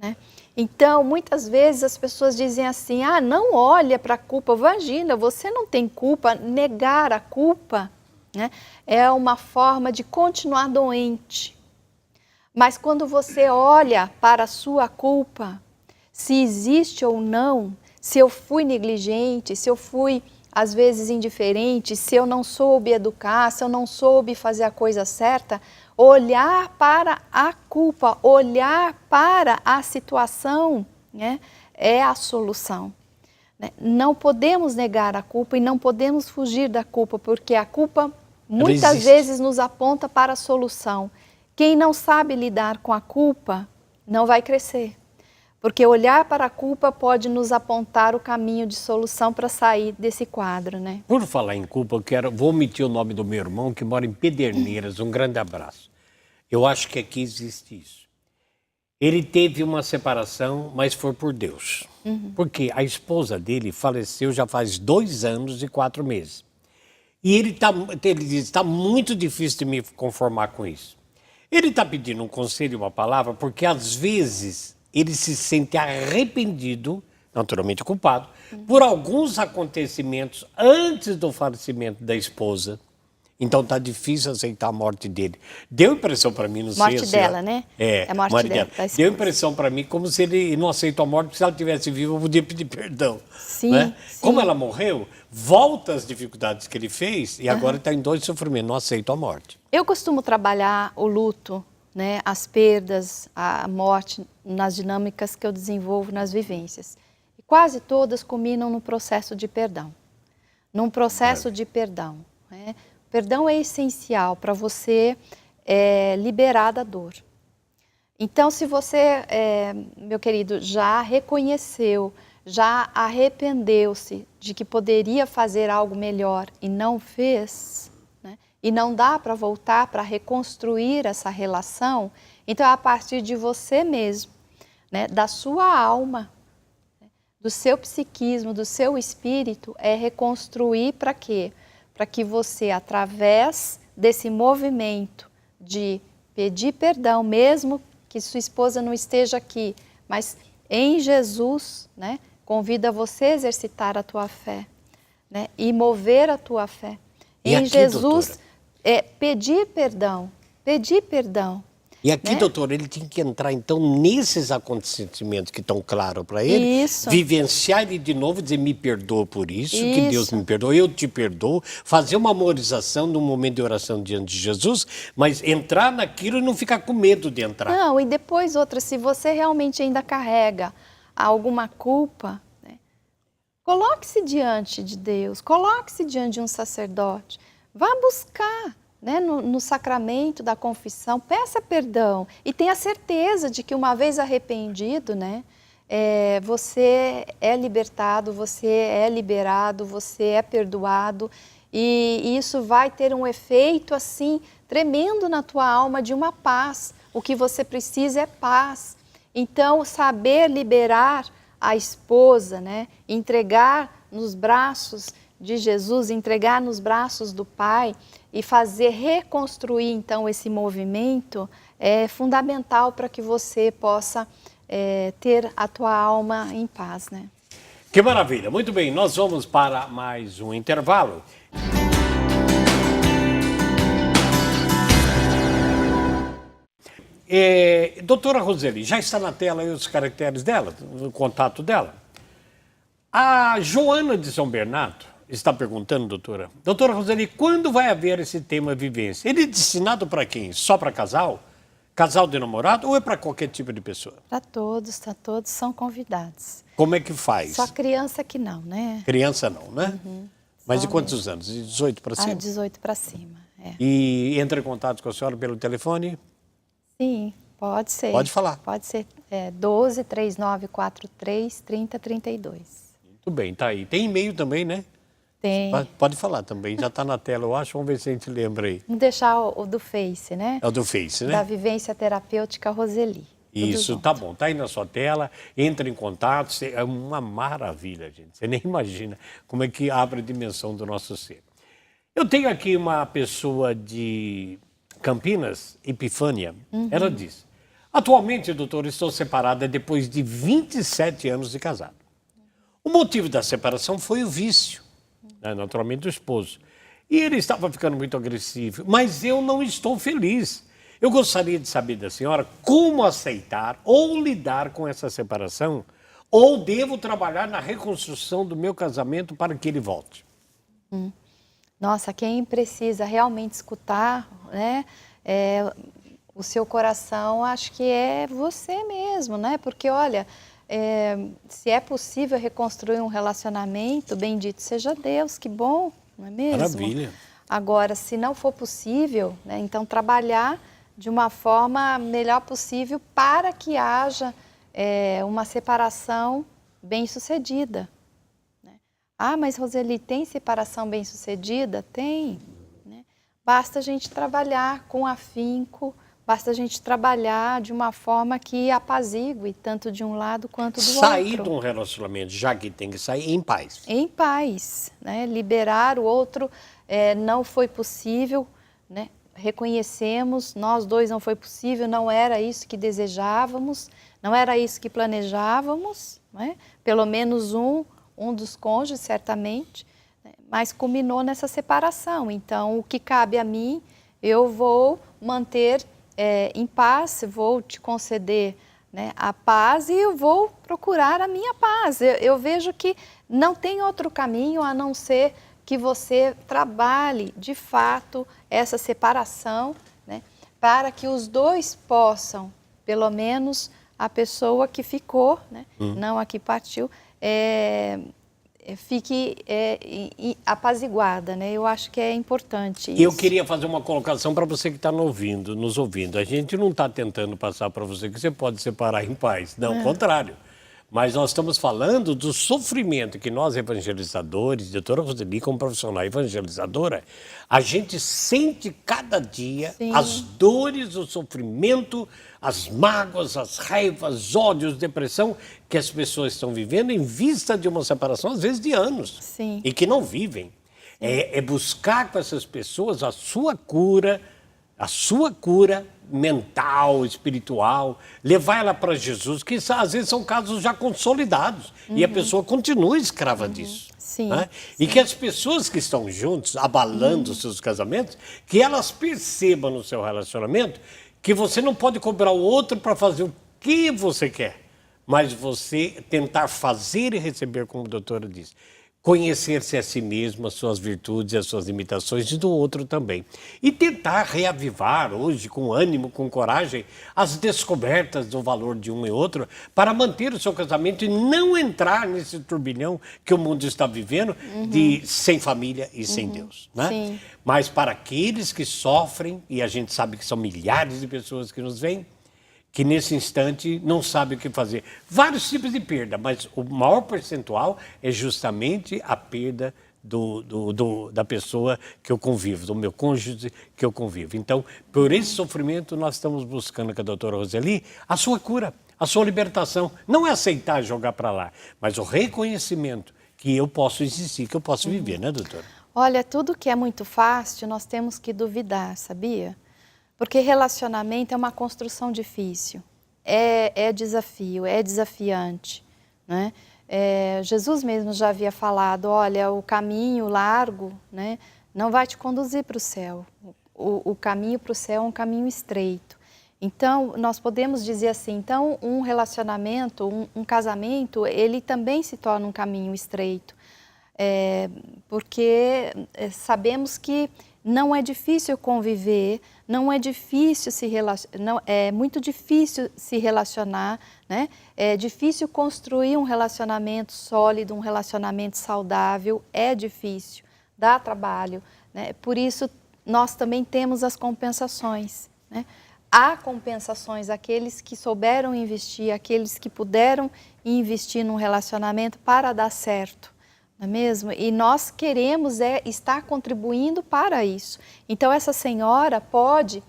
né? Então, muitas vezes as pessoas dizem assim, ah, não olha para a culpa. Imagina, você não tem culpa. Negar a culpa, né, é uma forma de continuar doente. Mas quando você olha para a sua culpa, se existe ou não, se eu fui negligente, se eu fui, às vezes, indiferente, se eu não soube educar, se eu não soube fazer a coisa certa, olhar para a culpa, olhar para a situação, né, é a solução. Né? Não podemos negar a culpa e não podemos fugir da culpa, porque a culpa muitas vezes nos aponta para a solução. Quem não sabe lidar com a culpa não vai crescer, porque olhar para a culpa pode nos apontar o caminho de solução para sair desse quadro, né? Por falar em culpa, vou omitir o nome do meu irmão, que mora em Pederneiras. Um grande abraço. Eu acho que aqui existe isso. Ele teve uma separação, mas foi por Deus. Porque a esposa dele faleceu já faz 2 anos e 4 meses. E ele diz, está muito difícil de me conformar com isso. Ele está pedindo um conselho, uma palavra, porque às vezes ele se sente arrependido, naturalmente culpado, por alguns acontecimentos antes do falecimento da esposa. Então está difícil aceitar a morte dele. Deu impressão para mim, não sei... Morte dela, né? É, a morte dela. Deu impressão para mim como se ele não aceitou a morte, porque se ela tivesse viva eu podia pedir perdão. Sim, né? sim. Como ela morreu, volta as dificuldades que ele fez e agora está em dor de sofrimento, não aceita a morte. Eu costumo trabalhar o luto, né, as perdas, a morte, nas dinâmicas que eu desenvolvo nas vivências. E quase todas culminam no processo de perdão. Num processo de perdão, né? Perdão é essencial para você liberar da dor. Então, se você, meu querido, já reconheceu, já arrependeu-se de que poderia fazer algo melhor e não fez, né? E não dá para voltar para reconstruir essa relação, então é a partir de você mesmo, né? Da sua alma, né? Do seu psiquismo, do seu espírito, é reconstruir para quê? Para que você, através desse movimento de pedir perdão, mesmo que sua esposa não esteja aqui, mas em Jesus, né, convida você a exercitar a tua fé, né, e mover a tua fé. E em aqui, Jesus, pedir perdão, E aqui, né? doutor, ele tem que entrar, então, nesses acontecimentos que estão claros para ele, Isso. vivenciar ele de novo, dizer, me perdoa por isso, que Isso. Deus me perdoa, eu te perdoo, fazer uma memorização num momento de oração diante de Jesus, mas entrar naquilo e não ficar com medo de entrar. Não, e depois outra, se você realmente ainda carrega alguma culpa, né, coloque-se diante de Deus, coloque-se diante de um sacerdote, vá buscar, né, no sacramento da confissão, peça perdão e tenha certeza de que uma vez arrependido, né, você é libertado, você é liberado, você é perdoado e isso vai ter um efeito assim tremendo na tua alma de uma paz. O que você precisa é paz. Então, saber liberar a esposa, né, entregar nos braços de Jesus, entregar nos braços do Pai e fazer reconstruir, então, esse movimento é fundamental para que você possa ter a tua alma em paz, né? Que maravilha. Muito bem, nós vamos para mais um intervalo. Doutora Roseli, já está na tela aí os caracteres dela, o contato dela? A Joana de São Bernardo está perguntando, doutora. Doutora Roseli, quando vai haver esse tema vivência? Ele é destinado para quem? Só para casal? Casal de namorado ou é para qualquer tipo de pessoa? Para todos, todos são convidados. Como é que faz? Só criança que não, né? Criança não, né? Mas de Só quantos anos? De 18 para cima? 18 para cima, E entra em contato com a senhora pelo telefone? Sim, pode ser. Pode falar. Pode ser 12 3943 3032. Muito bem, tá aí. Tem e-mail também, né? Tem. Pode falar também, já está na tela, eu acho. Vamos ver se a gente lembra aí. Vamos deixar o do Face, né? É o do Face, né? Da Vivência Terapêutica Roseli. Isso, tá bom. Tá aí na sua tela, entra em contato. É uma maravilha, gente. Você nem imagina como é que abre a dimensão do nosso ser. Eu tenho aqui uma pessoa de Campinas, Epifânia. Ela diz, Atualmente, doutor, estou separada depois de 27 anos de casado. O motivo da separação foi o vício, né, naturalmente do esposo. E ele estava ficando muito agressivo, mas eu não estou feliz. Eu gostaria de saber da senhora como aceitar ou lidar com essa separação, ou devo trabalhar na reconstrução do meu casamento para que ele volte. Nossa, quem precisa realmente escutar, né, o seu coração, acho que é você mesmo, né? Porque, olha, se é possível reconstruir um relacionamento, bendito seja Deus, que bom, não é mesmo? Maravilha. Agora, se não for possível, né, então trabalhar de uma forma melhor possível para que haja uma separação bem-sucedida. Ah, mas Roseli, tem separação bem-sucedida? Tem. Né? Basta a gente trabalhar com afinco, basta a gente trabalhar de uma forma que apazigue tanto de um lado quanto do outro. Sair de um relacionamento, já que tem que sair, em paz. Em paz, né? Liberar o outro, não foi possível, né? Reconhecemos, nós dois não foi possível, não era isso que desejávamos, não era isso que planejávamos, né? Pelo menos um dos cônjuges, certamente, né? Mas culminou nessa separação. Então, o que cabe a mim, eu vou manter em paz, vou te conceder, né, a paz e eu vou procurar a minha paz. Eu vejo que não tem outro caminho a não ser que você trabalhe, de fato, essa separação, né, para que os dois possam, pelo menos a pessoa que ficou, né, não a que partiu, fique apaziguada, né? Eu acho que é importante isso. Eu queria fazer uma colocação para você que está nos ouvindo. A gente não está tentando passar para você que você pode separar em paz. Não, ao contrário. Mas nós estamos falando do sofrimento que nós, evangelizadores, doutora Roseli, como profissional evangelizadora, a gente sente cada dia. Sim. As dores, o sofrimento, as mágoas, as raivas, ódios, depressão que as pessoas estão vivendo em vista de uma separação, às vezes de anos. Sim. E que não vivem. É buscar com essas pessoas a sua cura mental, espiritual, levar ela para Jesus, que às vezes são casos já consolidados e a pessoa continua escrava disso. Sim, né? sim. E que as pessoas que estão juntos, abalando os seus casamentos, que elas percebam no seu relacionamento que você não pode cobrar o outro para fazer o que você quer, mas você tentar fazer e receber, como a doutora disse. Conhecer-se a si mesmo, as suas virtudes, as suas limitações e do outro também. E tentar reavivar hoje, com ânimo, com coragem, as descobertas do valor de um e outro para manter o seu casamento e não entrar nesse turbilhão que o mundo está vivendo de sem família e sem Deus. Né? Sim. Mas para aqueles que sofrem, e a gente sabe que são milhares de pessoas que nos veem, que nesse instante não sabe o que fazer. Vários tipos de perda, mas o maior percentual é justamente a perda da pessoa que eu convivo, do meu cônjuge que eu convivo. Então, por esse sofrimento, nós estamos buscando com a doutora Roseli a sua cura, a sua libertação. Não é aceitar jogar para lá, mas o reconhecimento que eu posso existir, que eu posso viver, né, doutora? Olha, tudo que é muito fácil, nós temos que duvidar, sabia? Porque relacionamento é uma construção difícil, é desafio, é desafiante, né? Jesus mesmo já havia falado, olha, o caminho largo, né, não vai te conduzir para o céu. O caminho para o céu é um caminho estreito. Então, nós podemos dizer assim, então um relacionamento, um casamento, ele também se torna um caminho estreito. Porque sabemos que não é difícil conviver, não é difícil é muito difícil se relacionar, né? É difícil construir um relacionamento sólido, um relacionamento saudável, é difícil, dá trabalho, né? Por isso, nós também temos as compensações, né? Há compensações, aqueles que souberam investir, aqueles que puderam investir num relacionamento para dar certo. Não é mesmo? E nós queremos estar contribuindo para isso. Então, essa senhora pode,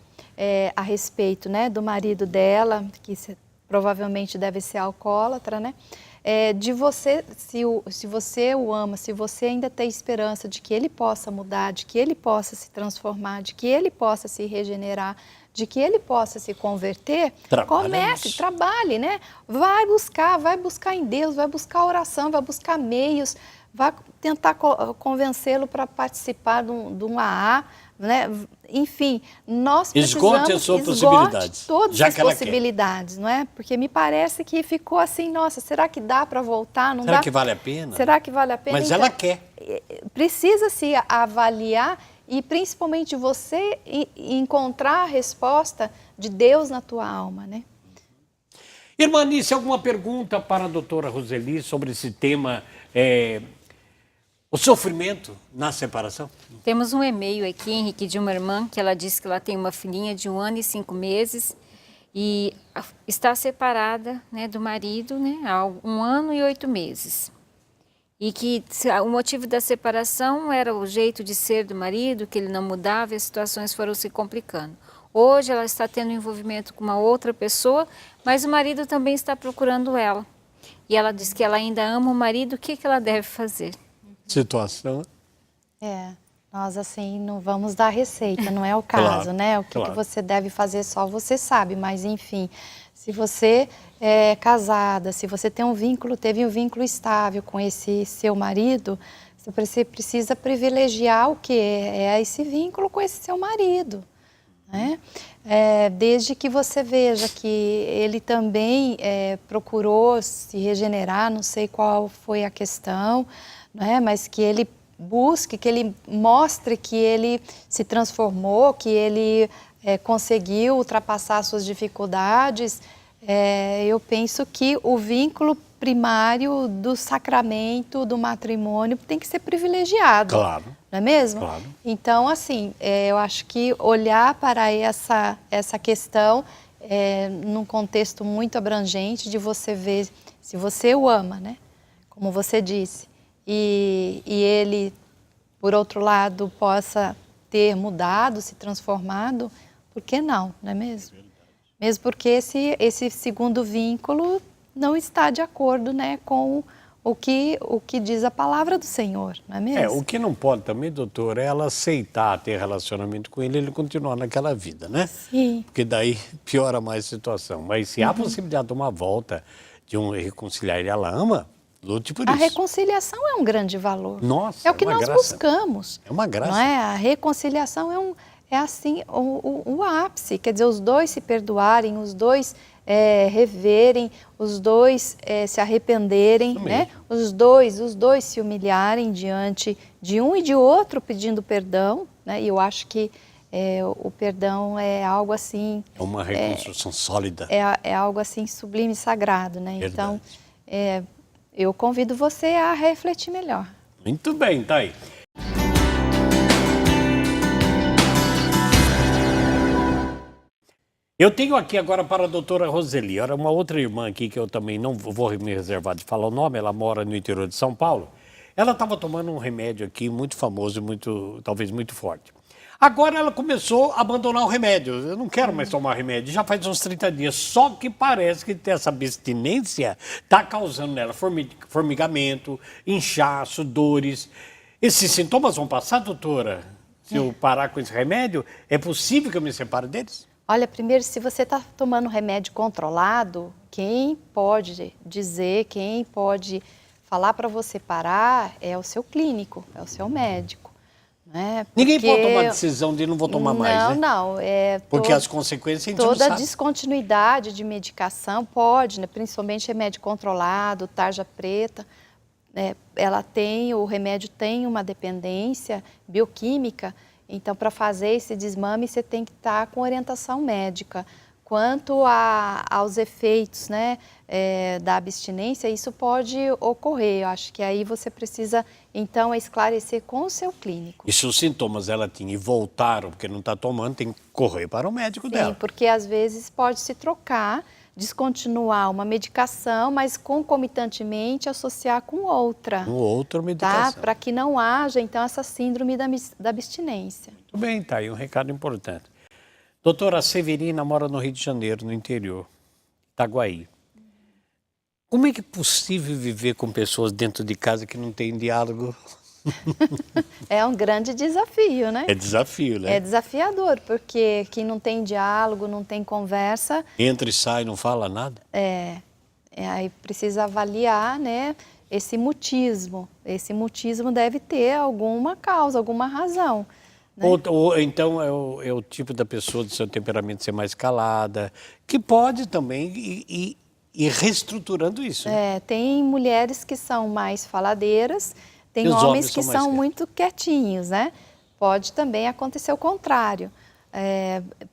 a respeito, né, do marido dela, que provavelmente deve ser alcoólatra, né, de você, se você o ama, se você ainda tem esperança de que ele possa mudar, de que ele possa se transformar, de que ele possa se regenerar, de que ele possa se converter, Trabalha comece, nisso. trabalhe, né? Vai buscar em Deus, vai buscar oração, vai buscar meios, vai tentar convencê-lo para participar de um AA, né? Enfim, nós precisamos Esgote as suas possibilidades, todas já as que ela quer. possibilidades, não é? Porque me parece que ficou assim, nossa, será que dá para voltar? Não Será dá? que vale a pena? Será que vale a pena? Mas Então, ela quer. precisa se avaliar e principalmente você encontrar a resposta de Deus na tua alma, né? Irmã Nícia, alguma pergunta para a doutora Roseli sobre esse tema, o sofrimento na separação? Temos um e-mail aqui, Henrique, de uma irmã, que ela disse que ela tem uma filhinha de 1 ano e 5 meses e está separada, né, do marido, né, há 1 ano e 8 meses. E que o motivo da separação era o jeito de ser do marido, que ele não mudava e as situações foram se complicando. Hoje ela está tendo envolvimento com uma outra pessoa, mas o marido também está procurando ela. E ela diz que ela ainda ama o marido, o que ela deve fazer? Situação. Nós assim não vamos dar receita, não é o caso, Claro, né? O que claro. você deve fazer só você sabe, mas enfim, se você é casada, se você tem teve um vínculo estável com esse seu marido, você precisa privilegiar o que é esse vínculo com esse seu marido, né? Desde que você veja que ele também procurou se regenerar, não sei qual foi a questão, né? Mas que ele busque, que ele mostre que ele se transformou, que ele conseguiu ultrapassar suas dificuldades. Eu penso que o vínculo primário do sacramento, do matrimônio, tem que ser privilegiado. Claro. Não é mesmo? Claro. Então, assim, eu acho que olhar para essa questão num contexto muito abrangente de você ver se você o ama, né? Como você disse. E ele, por outro lado, possa ter mudado, se transformado, por que não é mesmo? Mesmo porque esse segundo vínculo não está de acordo, né, com o que diz a palavra do Senhor, não é mesmo? O que não pode também, doutor, é ela aceitar ter relacionamento com ele e ele continuar naquela vida, né? Sim. Porque daí piora mais a situação. Mas se há possibilidade de uma volta, de um reconciliar e ela ama, lute por A isso. reconciliação é um grande valor. Nossa, é o que uma nós graça. buscamos. É uma graça. Não é? A reconciliação é assim o ápice, quer dizer, os dois se perdoarem, os dois reverem, os dois se arrependerem, né? Os dois se humilharem diante de um e de outro pedindo perdão, né? E eu acho que o perdão é algo assim... É uma reconstrução sólida. É algo assim sublime e sagrado, né? Verdade. Então, eu convido você a refletir melhor. Muito bem, tá aí. Eu tenho aqui agora para a doutora Roseli, era uma outra irmã aqui que eu também não vou me reservar de falar o nome, ela mora no interior de São Paulo. Ela estava tomando um remédio aqui muito famoso e talvez muito forte. Agora ela começou a abandonar o remédio. Eu não quero mais tomar remédio, já faz uns 30 dias. Só que parece que essa abstinência está causando nela formigamento, inchaço, dores. Esses sintomas vão passar, doutora? Se eu parar com esse remédio, é possível que eu me separe deles? Olha, primeiro, se você está tomando remédio controlado, quem pode dizer, quem pode falar para você parar é o seu clínico, é o seu médico. Né? Ninguém pode tomar a decisão de não vou tomar mais, né? Não. Porque as consequências a gente não toda sabe. descontinuidade de medicação pode, né? Principalmente remédio controlado, tarja preta, o remédio tem uma dependência bioquímica. Então, para fazer esse desmame, você tem que estar com orientação médica. Quanto aos efeitos, né, da abstinência, isso pode ocorrer. Eu acho que aí você precisa, então, esclarecer com o seu clínico. E se os sintomas ela tinha e voltaram porque não está tomando, tem que correr para o médico dela. Sim, porque às vezes pode se trocar, descontinuar uma medicação, mas concomitantemente associar com outra. Com outra medicação. Tá? Para que não haja, então, essa síndrome da abstinência. Muito bem, tá aí um recado importante. Doutora Severina mora no Rio de Janeiro, no interior, Itaguaí. Como é que é possível viver com pessoas dentro de casa que não tem diálogo? É um grande desafio, né? É desafio, né? É desafiador, porque quem não tem diálogo, não tem conversa, Entra e sai, não fala nada. aí precisa avaliar, né, esse mutismo. Esse mutismo deve ter alguma causa, alguma razão. Né? Ou então é o tipo da pessoa do seu temperamento ser mais calada, que pode também ir reestruturando isso. Né? Tem mulheres que são mais faladeiras, tem E os homens homens que são mais são muito quietinhos, né? Pode também acontecer o contrário.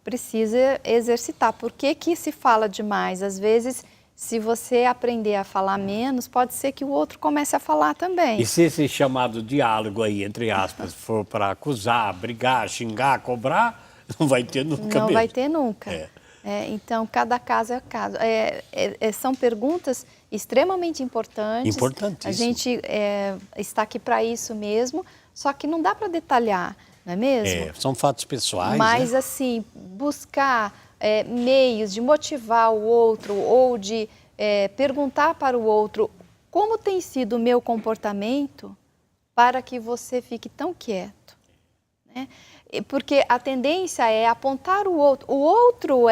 Precisa exercitar. Por que que se fala demais? Às vezes, se você aprender a falar menos, pode ser que o outro comece a falar também. E se esse chamado diálogo aí, entre aspas, for para acusar, brigar, xingar, cobrar, não vai ter nunca mesmo. Não vai ter nunca. Então, cada caso é caso. São perguntas extremamente importantes. Importantíssimo. A gente está aqui para isso mesmo, só que não dá para detalhar, não é mesmo? São fatos pessoais. Mas, né? assim, buscar meios de motivar o outro ou de perguntar para o outro como tem sido o meu comportamento para que você fique tão quieto. Né? Porque a tendência é apontar o outro. O outro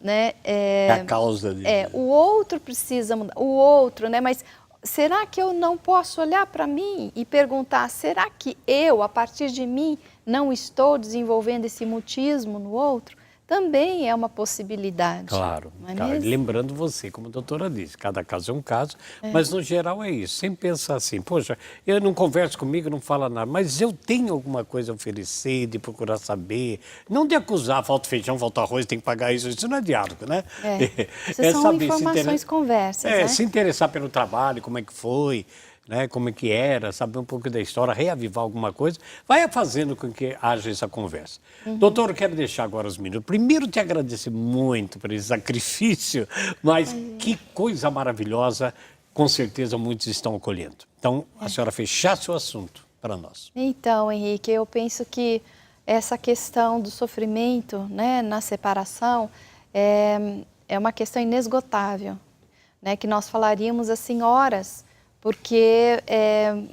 né, É a causa disso. o outro precisa mudar, o outro, né? Mas será que eu não posso olhar para mim e perguntar, será que eu, a partir de mim, não estou desenvolvendo esse mutismo no outro? Também é uma possibilidade. Claro. Não é mesmo? Lembrando você, como a doutora disse, cada caso é um caso, mas no geral é isso. Sempre pensar assim, poxa, eu não converso comigo, não fala nada, mas eu tenho alguma coisa a oferecer, de procurar saber, não de acusar, falta feijão, falta arroz, tem que pagar isso não é diálogo, né? Isso são saber informações, conversas, né? se interessar pelo trabalho, como é que foi, né, como é que era, saber um pouco da história, reavivar alguma coisa, vai fazendo com que haja essa conversa. Doutor, eu quero deixar agora os minutos. Primeiro, te agradecer muito por esse sacrifício, mas que coisa maravilhosa, com certeza muitos estão acolhendo. Então, a senhora fechasse o assunto para nós. Então, Henrique, eu penso que essa questão do sofrimento, né, na separação é uma questão inesgotável, né, que nós falaríamos assim horas, porque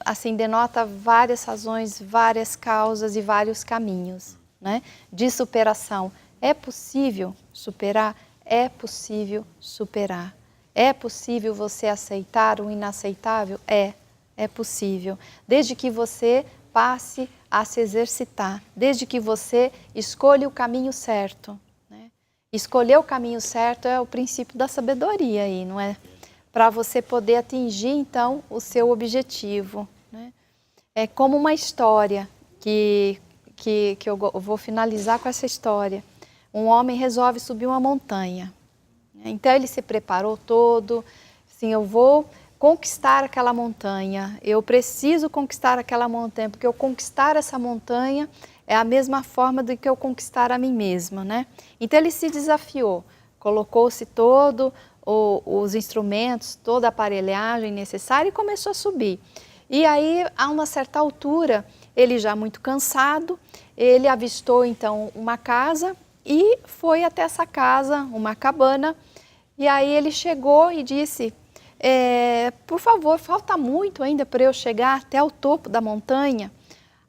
assim denota várias razões, várias causas e vários caminhos, né, de superação. É possível superar? É possível superar. É possível você aceitar o inaceitável? É possível. Desde que você passe a se exercitar, desde que você escolha o caminho certo. Né? Escolher o caminho certo é o princípio da sabedoria aí, não é? Para você poder atingir, então, o seu objetivo. Né? É como uma história que eu vou finalizar com essa história. Um homem resolve subir uma montanha. Então, ele se preparou todo, assim, eu vou conquistar aquela montanha, eu preciso conquistar aquela montanha, porque eu conquistar essa montanha é a mesma forma do que eu conquistar a mim mesma, né? Então, ele se desafiou, colocou-se todo os instrumentos, toda a aparelhagem necessária e começou a subir. E aí, a uma certa altura, ele já muito cansado, ele avistou então uma casa e foi até essa casa, uma cabana, e aí ele chegou e disse, por favor, falta muito ainda para eu chegar até o topo da montanha?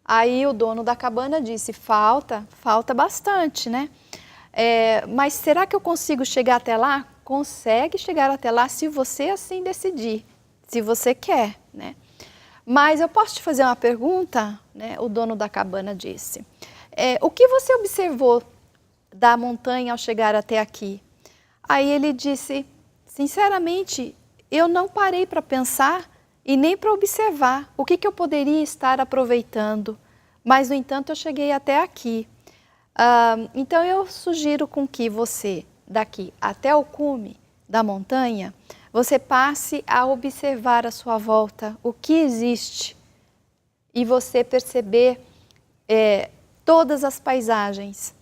Aí o dono da cabana disse, falta bastante, né? Mas será que eu consigo chegar até lá? Consegue chegar até lá se você assim decidir, se você quer, né? Mas eu posso te fazer uma pergunta? Né? O dono da cabana disse, o que você observou da montanha ao chegar até aqui? Aí ele disse, sinceramente, eu não parei para pensar e nem para observar o que eu poderia estar aproveitando, mas no entanto eu cheguei até aqui. Então eu sugiro com que você, daqui até o cume da montanha, você passe a observar à sua volta o que existe e você perceber todas as paisagens.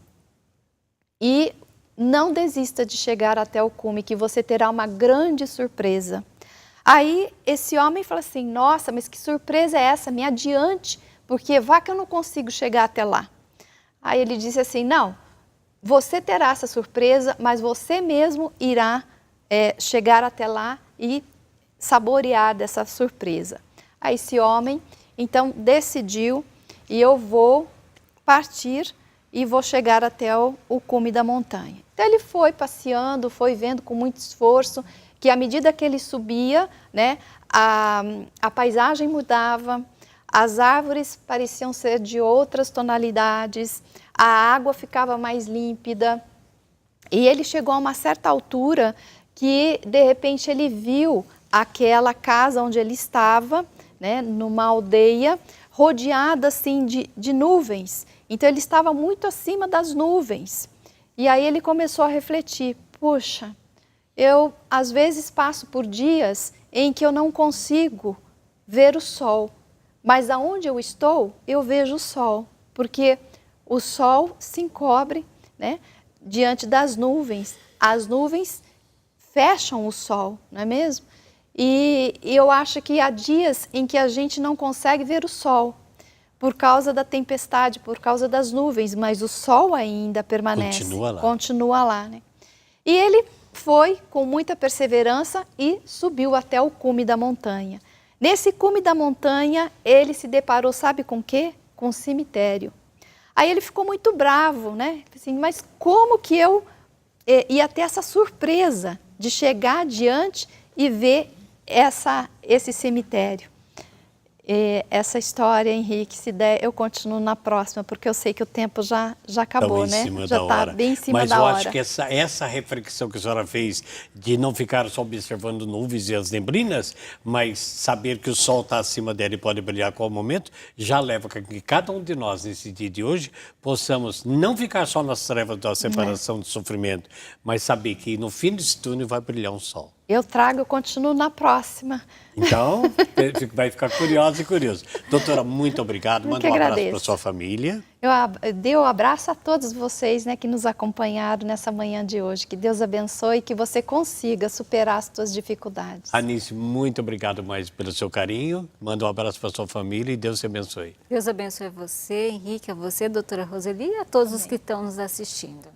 E não desista de chegar até o cume, que você terá uma grande surpresa. Aí esse homem fala assim, nossa, mas que surpresa é essa? Me adiante, porque vá que eu não consigo chegar até lá. Aí ele disse assim, não, você terá essa surpresa, mas você mesmo irá chegar até lá e saborear dessa surpresa. Aí esse homem, Então decidiu e eu vou partir e vou chegar até o cume da montanha. Então ele foi passeando, foi vendo com muito esforço que à medida que ele subia, né, a paisagem mudava, as árvores pareciam ser de outras tonalidades, a água ficava mais límpida. E ele chegou a uma certa altura que, de repente, ele viu aquela casa onde ele estava, né, numa aldeia, rodeada assim de nuvens. Então ele estava muito acima das nuvens. E aí ele começou a refletir, puxa, eu às vezes passo por dias em que eu não consigo ver o sol, mas aonde eu estou, eu vejo o sol, porque o sol se encobre, né, diante das nuvens. As nuvens fecham o sol, não é mesmo? E eu acho que há dias em que a gente não consegue ver o sol, por causa da tempestade, por causa das nuvens, mas o sol ainda permanece. Continua lá, né? E ele foi com muita perseverança e subiu até o cume da montanha. Nesse cume da montanha, ele se deparou, sabe com o quê? Com um cemitério. Aí ele ficou muito bravo, né? Assim, mas como que eu ia ter essa surpresa de chegar adiante e ver esse cemitério? Essa história, Henrique, se der, eu continuo na próxima, porque eu sei que o tempo já acabou, né? Já está bem em cima da hora. Mas eu acho que essa reflexão que a senhora fez de não ficar só observando nuvens e as neblinas, mas saber que o sol está acima dela e pode brilhar a qualquer momento, já leva a que cada um de nós, nesse dia de hoje, possamos não ficar só nas trevas da separação, do sofrimento, mas saber que no fim desse túnel vai brilhar um sol. Eu continuo na próxima. Então, vai ficar curioso e curioso. Doutora, muito obrigado. Manda um abraço para a sua família. Eu dei um abraço a todos vocês, né, que nos acompanharam nessa manhã de hoje. Que Deus abençoe e que você consiga superar as suas dificuldades. Anice, muito obrigado mais pelo seu carinho. Manda um abraço para a sua família e Deus te abençoe. Deus abençoe você, Henrique, a você, doutora Roseli, e a todos os que estão nos assistindo.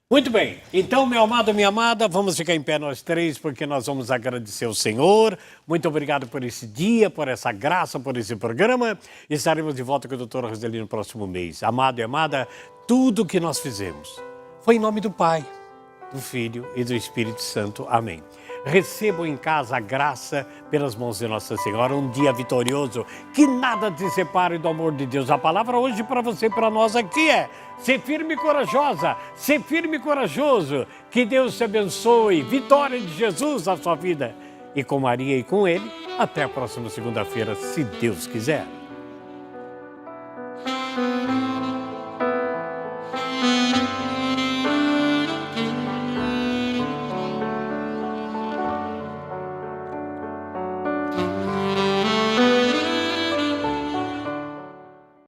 Muito bem, então, meu amado, minha amada, vamos ficar em pé nós três, porque nós vamos agradecer ao Senhor. Muito obrigado por esse dia, por essa graça, por esse programa. Estaremos de volta com a doutora Roseli no próximo mês. Amado e amada, tudo que nós fizemos foi em nome do Pai, do Filho e do Espírito Santo. Amém. Recebam em casa a graça pelas mãos de Nossa Senhora, um dia vitorioso, que nada te separe do amor de Deus. A palavra hoje para você e para nós aqui é: ser firme e corajosa, ser firme e corajoso. Que Deus te abençoe. Vitória de Jesus na sua vida. E com Maria e com Ele, até a próxima segunda-feira, se Deus quiser.